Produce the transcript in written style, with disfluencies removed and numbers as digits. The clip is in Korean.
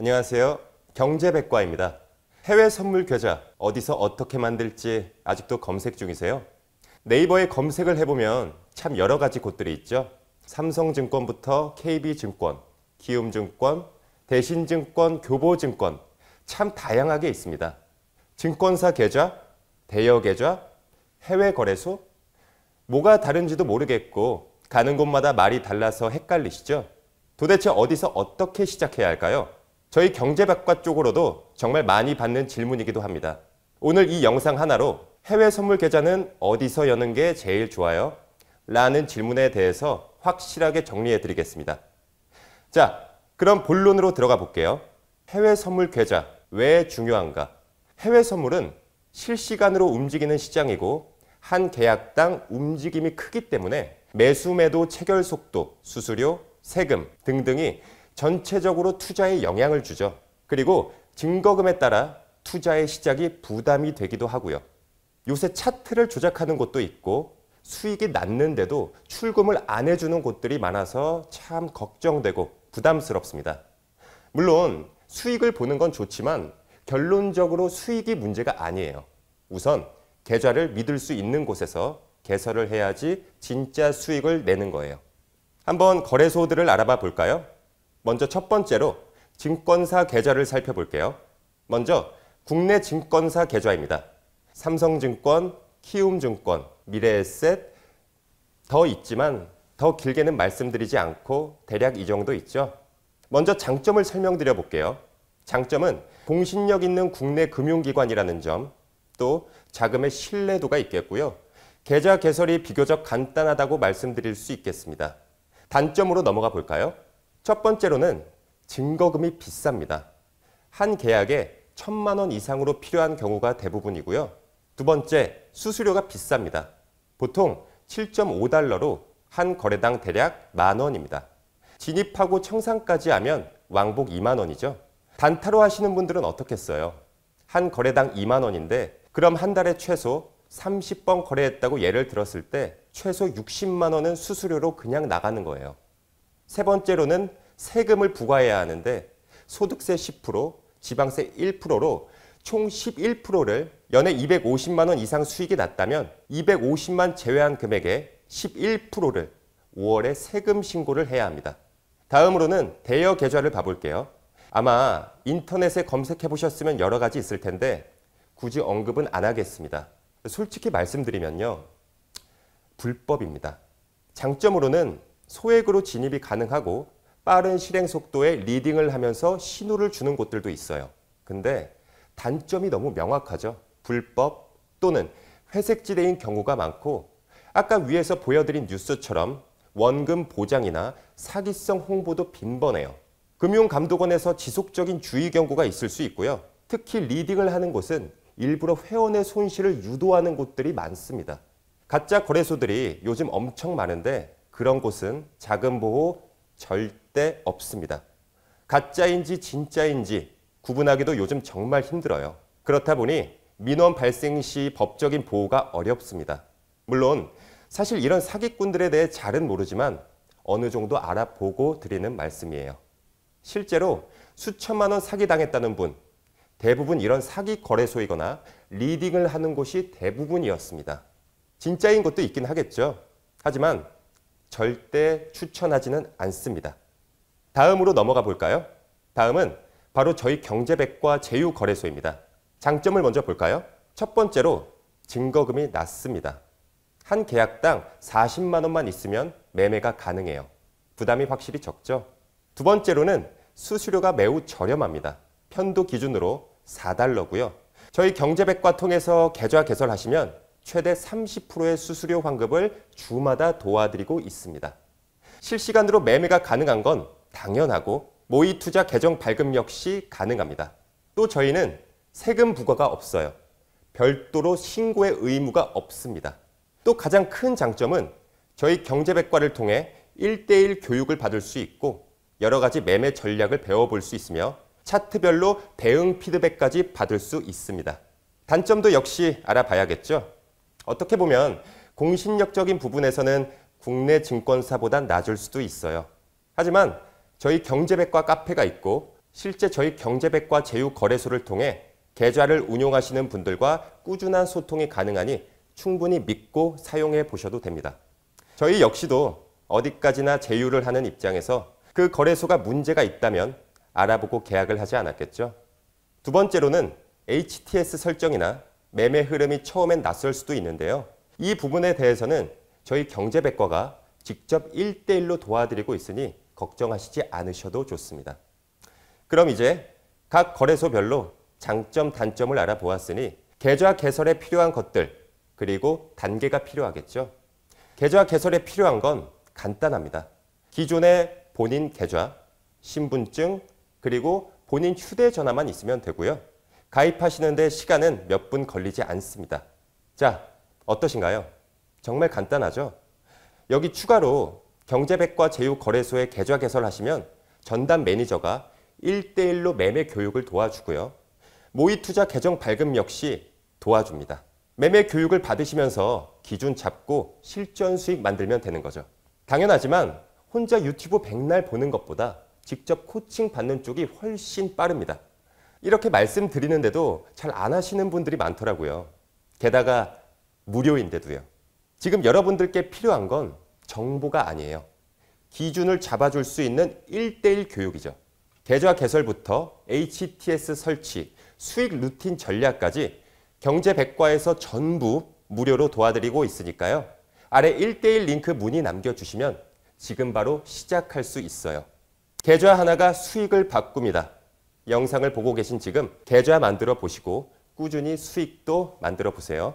안녕하세요. 경제백과입니다. 해외 선물 계좌 어디서 어떻게 만들지 아직도 검색 중이세요? 네이버에 검색을 해보면 참 여러 가지 곳들이 있죠. 삼성증권부터 KB증권, 키움증권, 대신증권, 교보증권 참 다양하게 있습니다. 증권사 계좌, 대여 계좌, 해외 거래소 뭐가 다른지도 모르겠고 가는 곳마다 말이 달라서 헷갈리시죠? 도대체 어디서 어떻게 시작해야 할까요? 저희 경제백과 쪽으로도 정말 많이 받는 질문이기도 합니다. 오늘 이 영상 하나로 해외 선물 계좌는 어디서 여는 게 제일 좋아요? 라는 질문에 대해서 확실하게 정리해 드리겠습니다. 자, 그럼 본론으로 들어가 볼게요. 해외 선물 계좌 왜 중요한가? 해외 선물은 실시간으로 움직이는 시장이고 한 계약당 움직임이 크기 때문에 매수 매도 체결 속도, 수수료, 세금 등등이 전체적으로 투자에 영향을 주죠. 그리고 증거금에 따라 투자의 시작이 부담이 되기도 하고요. 요새 차트를 조작하는 곳도 있고 수익이 났는데도 출금을 안 해주는 곳들이 많아서 참 걱정되고 부담스럽습니다. 물론 수익을 보는 건 좋지만 결론적으로 수익이 문제가 아니에요. 우선 계좌를 믿을 수 있는 곳에서 개설을 해야지 진짜 수익을 내는 거예요. 한번 거래소들을 알아봐 볼까요? 먼저 첫 번째로 증권사 계좌를 살펴볼게요. 먼저 국내 증권사 계좌입니다. 삼성증권, 키움증권, 미래에셋 더 있지만 더 길게는 말씀드리지 않고 대략 이 정도 있죠. 먼저 장점을 설명드려 볼게요. 장점은 공신력 있는 국내 금융기관이라는 점, 또 자금의 신뢰도가 있겠고요. 계좌 개설이 비교적 간단하다고 말씀드릴 수 있겠습니다. 단점으로 넘어가 볼까요? 첫 번째로는 증거금이 비쌉니다. 한 계약에 1,000만 원 이상으로 필요한 경우가 대부분이고요. 두 번째, 수수료가 비쌉니다. 보통 7.5달러로 한 거래당 대략 10,000원입니다. 진입하고 청산까지 하면 왕복 2만 원이죠. 단타로 하시는 분들은 어떻겠어요? 한 거래당 2만 원인데 그럼 한 달에 최소 30번 거래했다고 예를 들었을 때 최소 60만 원은 수수료로 그냥 나가는 거예요. 세 번째로는 세금을 부과해야 하는데 소득세 10%, 지방세 1%로 총 11%를 연에 250만 원 이상 수익이 났다면 250만 제외한 금액의 11%를 5월에 세금 신고를 해야 합니다. 다음으로는 대여 계좌를 봐볼게요. 아마 인터넷에 검색해 보셨으면 여러 가지 있을 텐데 굳이 언급은 안 하겠습니다. 솔직히 말씀드리면요. 불법입니다. 장점으로는 소액으로 진입이 가능하고 빠른 실행 속도에 리딩을 하면서 신호를 주는 곳들도 있어요. 근데 단점이 너무 명확하죠. 불법 또는 회색지대인 경우가 많고 아까 위에서 보여드린 뉴스처럼 원금 보장이나 사기성 홍보도 빈번해요. 금융감독원에서 지속적인 주의 경고가 있을 수 있고요. 특히 리딩을 하는 곳은 일부러 회원의 손실을 유도하는 곳들이 많습니다. 가짜 거래소들이 요즘 엄청 많은데 그런 곳은 자금 보호 절대 없습니다. 가짜인지 진짜인지 구분하기도 요즘 정말 힘들어요. 그렇다 보니 민원 발생 시 법적인 보호가 어렵습니다. 물론 사실 이런 사기꾼들에 대해 잘은 모르지만 어느 정도 알아보고 드리는 말씀이에요. 실제로 수천만 원 사기당했다는 분, 대부분 이런 사기 거래소이거나 리딩을 하는 곳이 대부분이었습니다. 진짜인 곳도 있긴 하겠죠. 하지만 절대 추천하지는 않습니다. 다음으로 넘어가 볼까요? 다음은 바로 저희 경제백과 제휴거래소입니다. 장점을 먼저 볼까요? 첫 번째로 증거금이 낮습니다. 한 계약당 40만 원만 있으면 매매가 가능해요. 부담이 확실히 적죠. 두 번째로는 수수료가 매우 저렴합니다. 편도 기준으로 4달러고요. 저희 경제백과 통해서 계좌 개설하시면 최대 30%의 수수료 환급을 주마다 도와드리고 있습니다. 실시간으로 매매가 가능한 건 당연하고 모의 투자 계정 발급 역시 가능합니다. 또 저희는 세금 부과가 없어요. 별도로 신고의 의무가 없습니다. 또 가장 큰 장점은 저희 경제백과를 통해 1:1 교육을 받을 수 있고 여러 가지 매매 전략을 배워볼 수 있으며 차트별로 대응 피드백까지 받을 수 있습니다. 단점도 역시 알아봐야겠죠. 어떻게 보면 공신력적인 부분에서는 국내 증권사보단 낮을 수도 있어요. 하지만 저희 경제백과 카페가 있고 실제 저희 경제백과 제휴거래소를 통해 계좌를 운용하시는 분들과 꾸준한 소통이 가능하니 충분히 믿고 사용해 보셔도 됩니다. 저희 역시도 어디까지나 제휴를 하는 입장에서 그 거래소가 문제가 있다면 알아보고 계약을 하지 않았겠죠. 두 번째로는 HTS 설정이나 매매 흐름이 처음엔 낯설 수도 있는데요. 이 부분에 대해서는 저희 경제백과가 직접 1대1로 도와드리고 있으니 걱정하시지 않으셔도 좋습니다. 그럼 이제 각 거래소별로 장점, 단점을 알아보았으니 계좌 개설에 필요한 것들, 그리고 단계가 필요하겠죠. 계좌 개설에 필요한 건 간단합니다. 기존의 본인 계좌, 신분증, 그리고 본인 휴대전화만 있으면 되고요. 가입하시는데 시간은 몇 분 걸리지 않습니다. 자, 어떠신가요? 정말 간단하죠? 여기 추가로 경제백과 제휴거래소에 계좌 개설하시면 전담 매니저가 1대1로 매매 교육을 도와주고요. 모의투자 계정 발급 역시 도와줍니다. 매매 교육을 받으시면서 기준 잡고 실전 수익 만들면 되는 거죠. 당연하지만 혼자 유튜브 백날 보는 것보다 직접 코칭 받는 쪽이 훨씬 빠릅니다. 이렇게 말씀드리는데도 잘 안 하시는 분들이 많더라고요. 게다가 무료인데도요. 지금 여러분들께 필요한 건 정보가 아니에요. 기준을 잡아줄 수 있는 1대1 교육이죠. 계좌 개설부터 HTS 설치, 수익 루틴 전략까지 경제백과에서 전부 무료로 도와드리고 있으니까요. 아래 1대1 링크 문의 남겨주시면 지금 바로 시작할 수 있어요. 계좌 하나가 수익을 바꿉니다. 영상을 보고 계신 지금 계좌 만들어 보시고 꾸준히 수익도 만들어 보세요.